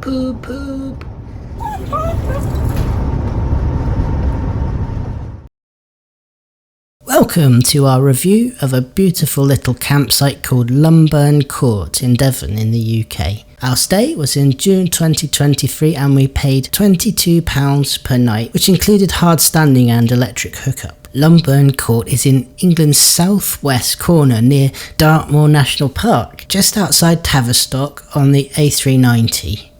Poop, poop. Welcome to our review of a beautiful little campsite called Lumburn Court in Devon in the UK. Our stay was in June 2023 and we paid £22 per night, which included hard standing and electric hookup. Lumburn Court is in England's southwest corner near Dartmoor National Park, just outside Tavistock on the A390.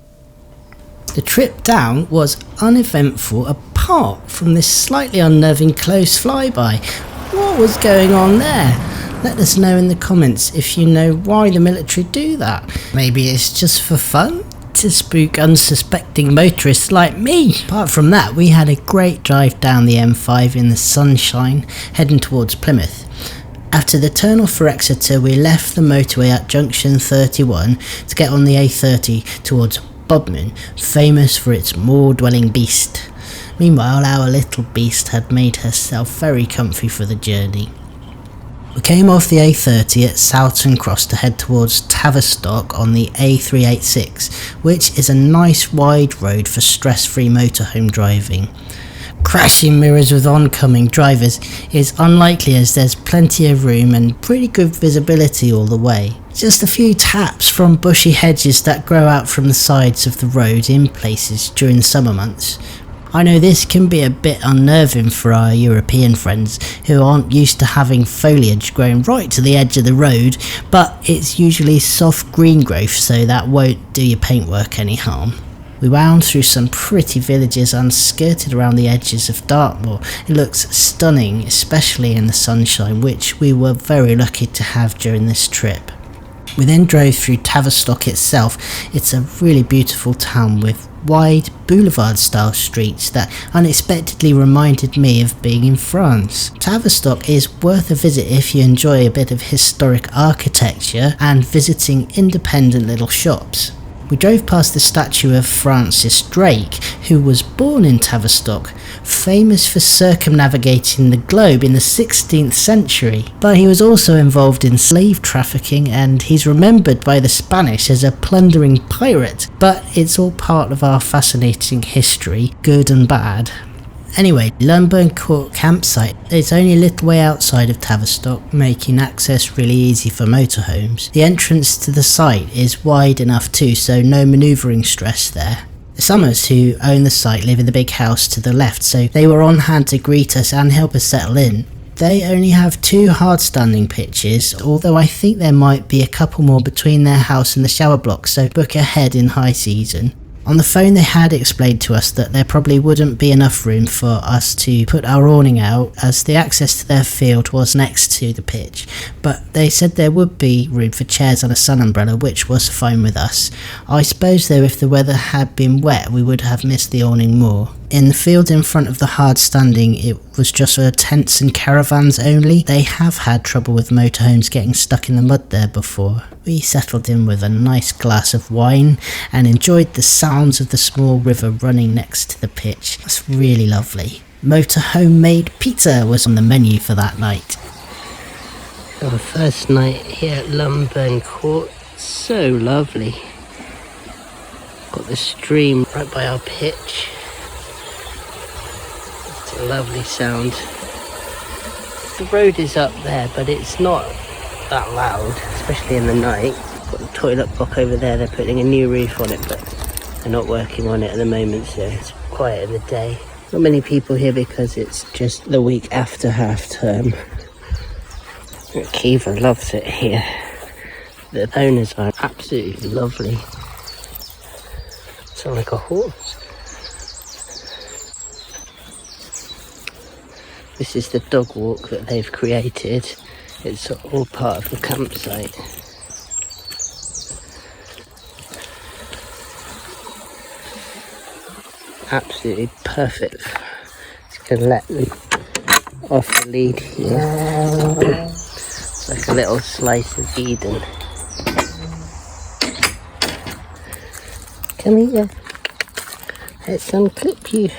The trip down was uneventful apart from this slightly unnerving close flyby. What was going on there? Let us know in the comments if you know why the military do that. Maybe it's just for fun? To spook unsuspecting motorists like me. Apart from that, we had a great drive down the M5 in the sunshine, heading towards Plymouth. After the turn off for Exeter, we left the motorway at junction 31 to get on the A30 towards Bodmin, famous for its moor-dwelling beast. Meanwhile, our little beast had made herself very comfy for the journey. We came off the A30 at Soughton Cross to head towards Tavistock on the A386, which is a nice wide road for stress-free motorhome driving. Crashing mirrors with oncoming drivers is unlikely as there's plenty of room and pretty good visibility all the way. Just a few taps from bushy hedges that grow out from the sides of the road in places during the summer months. I know this can be a bit unnerving for our European friends who aren't used to having foliage growing right to the edge of the road, but it's usually soft green growth, so that won't do your paintwork any harm. We wound through some pretty villages and skirted around the edges of Dartmoor. It looks stunning, especially in the sunshine, which we were very lucky to have during this trip. We then drove through Tavistock itself. It's a really beautiful town with wide boulevard-style streets that unexpectedly reminded me of being in France. Tavistock is worth a visit if you enjoy a bit of historic architecture and visiting independent little shops. We drove past the statue of Francis Drake, who was born in Tavistock, famous for circumnavigating the globe in the 16th century. But he was also involved in slave trafficking and he's remembered by the Spanish as a plundering pirate. But it's all part of our fascinating history, good and bad. Anyway, Lumburn Court campsite is only a little way outside of Tavistock, making access really easy for motorhomes. The entrance to the site is wide enough too, so no manoeuvring stress there. The Summers who own the site live in the big house to the left, so they were on hand to greet us and help us settle in. They only have 2 hard-standing pitches, although I think there might be a couple more between their house and the shower block, so book ahead in high season. On the phone they had explained to us that there probably wouldn't be enough room for us to put our awning out as the access to their field was next to the pitch, but they said there would be room for chairs and a sun umbrella, which was fine with us. I suppose though if the weather had been wet we would have missed the awning more. In the field in front of the hard standing it was just for tents and caravans only. They have had trouble with motorhomes getting stuck in the mud there before. We settled in with a nice glass of wine and enjoyed the sounds of the small river running next to the pitch. That's really lovely. Motorhome made pizza was on the menu for that night. Our first night here at Lumburn Court, so lovely. Got the stream right by our pitch. It's a lovely sound. The road is up there, but it's not that loud, especially in the night. Got the toilet block over there, they're putting a new roof on it, but they're not working on it at the moment, so it's quiet in the day. Not many people here because it's just the week after half term. Keeva loves it here. The owners are absolutely lovely. Sound like a horse. This is the dog walk that they've created. It's all part of the campsite. Absolutely perfect. Just gonna let them off the lead here. It's like a little slice of Eden. Come here. Let's unclip you.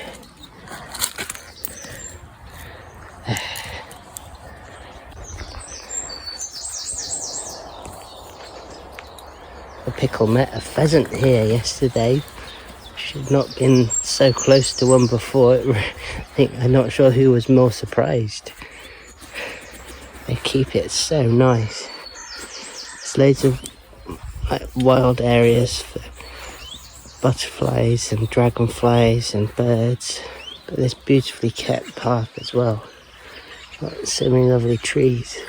Pickle met a pheasant here yesterday. She'd not been so close to one before. I'm not sure who was more surprised. They keep it so nice. There's loads of wild areas for butterflies and dragonflies and birds, but this beautifully kept park as well. Got so many lovely trees.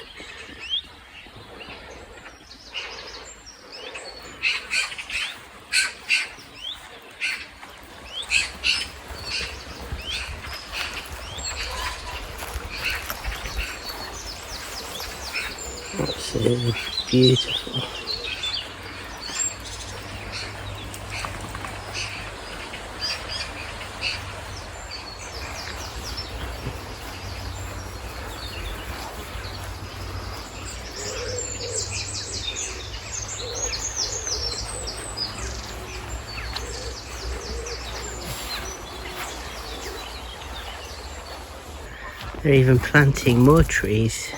Absolutely beautiful. They're even planting more trees.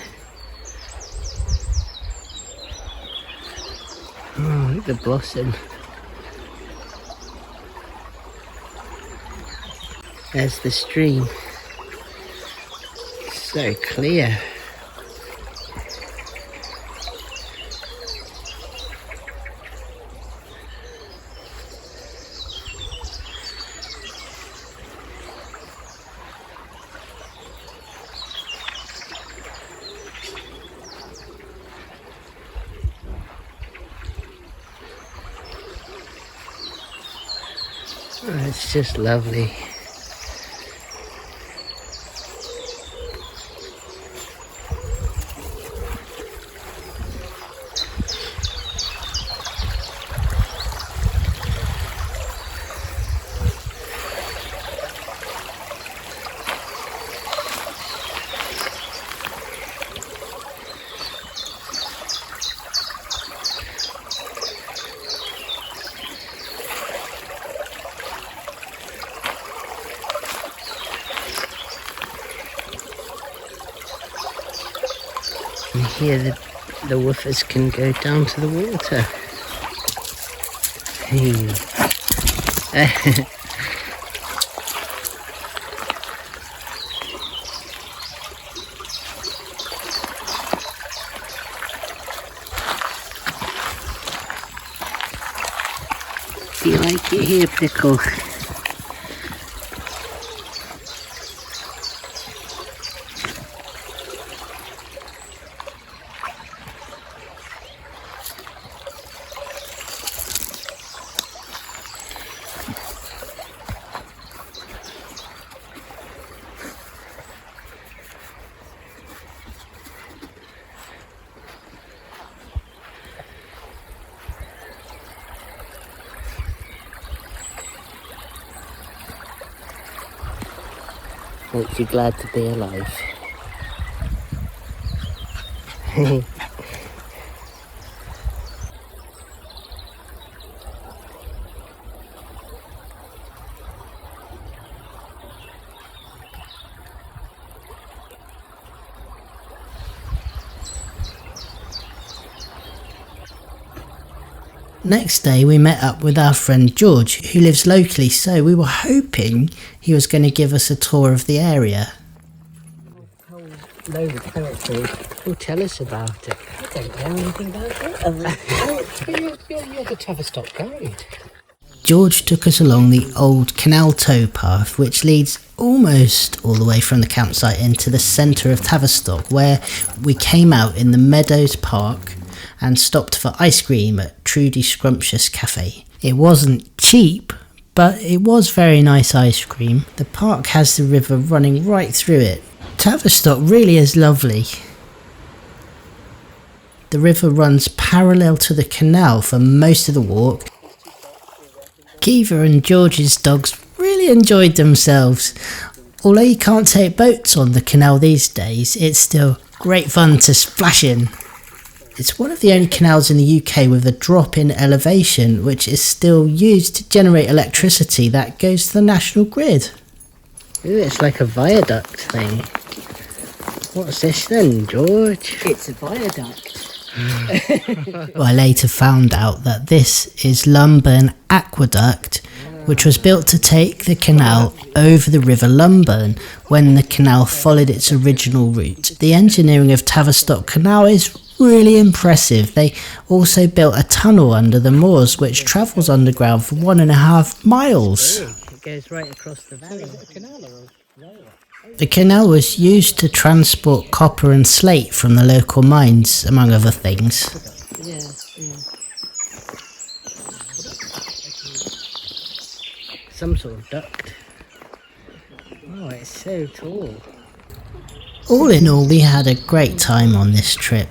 Oh, look at the blossom. There's the stream. So clear. Oh, it's just lovely. And here the woofers can go down to the water. Hey. Do you like it here, Pickle? Makes you glad to be alive. Next day we met up with our friend George, who lives locally, so we were hoping he was going to give us a tour of the area. Whole load of territory. Well, tell us about it. I don't know anything about it. You're the Tavistock guide. George took us along the old canal towpath, which leads almost all the way from the campsite into the centre of Tavistock, where we came out in the Meadows Park and stopped for ice cream at Trudy's Scrumptious Cafe. It wasn't cheap, but it was very nice ice cream. The park has the river running right through it. Tavistock really is lovely. The river runs parallel to the canal for most of the walk. Keeva and George's dogs really enjoyed themselves. Although you can't take boats on the canal these days, it's still great fun to splash in. It's one of the only canals in the UK with a drop in elevation, which is still used to generate electricity that goes to the national grid. Ooh, it's like a viaduct thing. What's this then, George? It's a viaduct. Well, I later found out that this is Lumburn Aqueduct, which was built to take the canal over the River Lumburn when the canal followed its original route. The engineering of Tavistock Canal is really impressive. They also built a tunnel under the moors which travels underground for 1.5 miles. It goes right across the valley. The canal was used to transport copper and slate from the local mines, among other things. Yeah, yeah. Some sort of duct. Oh, it's so tall. All in all, we had a great time on this trip.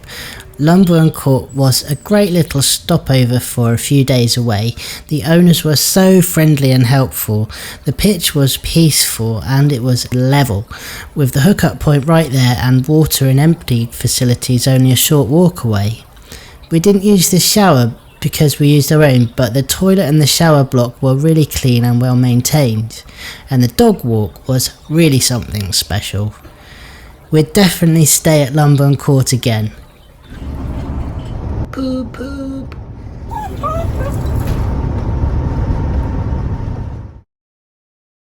Lumburn Court was a great little stopover for a few days away. The owners were so friendly and helpful. The pitch was peaceful and it was level, with the hookup point right there and water and empty facilities only a short walk away. We didn't use the shower because we used our own, but the toilet and the shower block were really clean and well maintained, and the dog walk was really something special. We'd definitely stay at Lumburn Court again. Poop, poop.